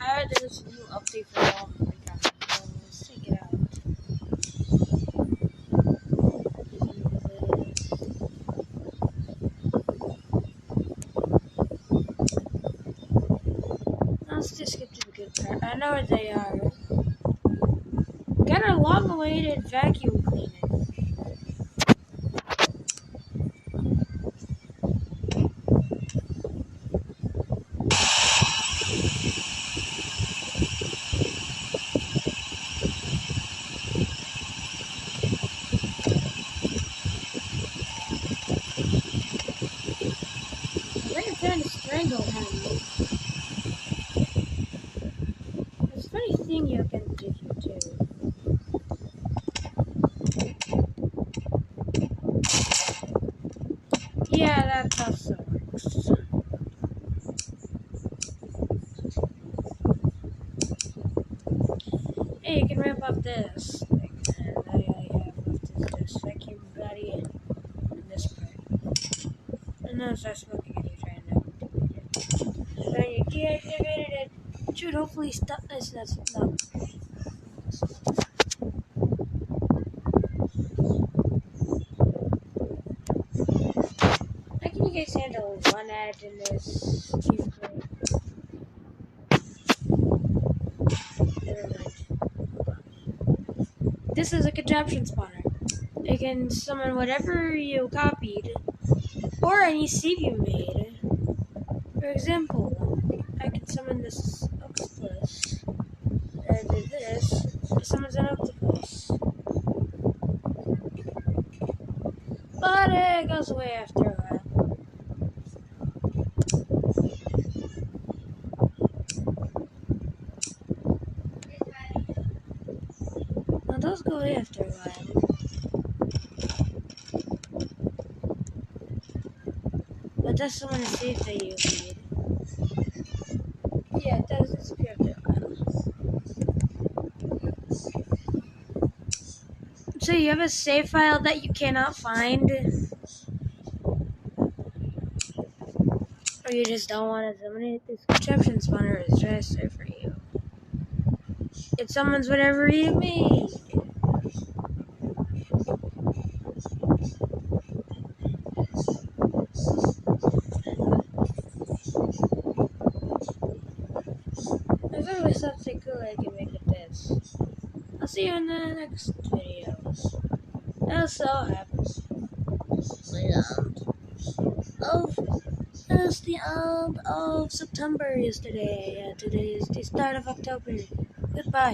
I heard there's a new update for all of Minecraft. Let's check it out. Let's just skip to the good part. I know where they are. Got a long-awaited vacuum cleaner. I think I'm trying to strangle him. There's a funny thing you can do too. Yeah, that also works. Hey, you can ramp up this thing. And all you have left is this vacuum body and this part. And now it starts smoking and you're trying to activate it. So you deactivated it. It should hopefully stop this. That's no. How can you guys handle one ad in this gameplay? Never mind. This is a contraption spawner. It can summon whatever you copied or any seed you made. For example, I can summon this octopus. And I did this. It summons an octopus. But it goes away after a while. Now those go away after a while. But that's someone to see that you made. Yeah, it does disappear after a while. So you have a save file that you cannot find? Or you just don't want to eliminate this contraption spawner is just there for you. It summons whatever you made. There's always something cool I can make with this. I'll see you in the next video. That's all happens. It's the end of September yesterday. Today is the start of October. Goodbye.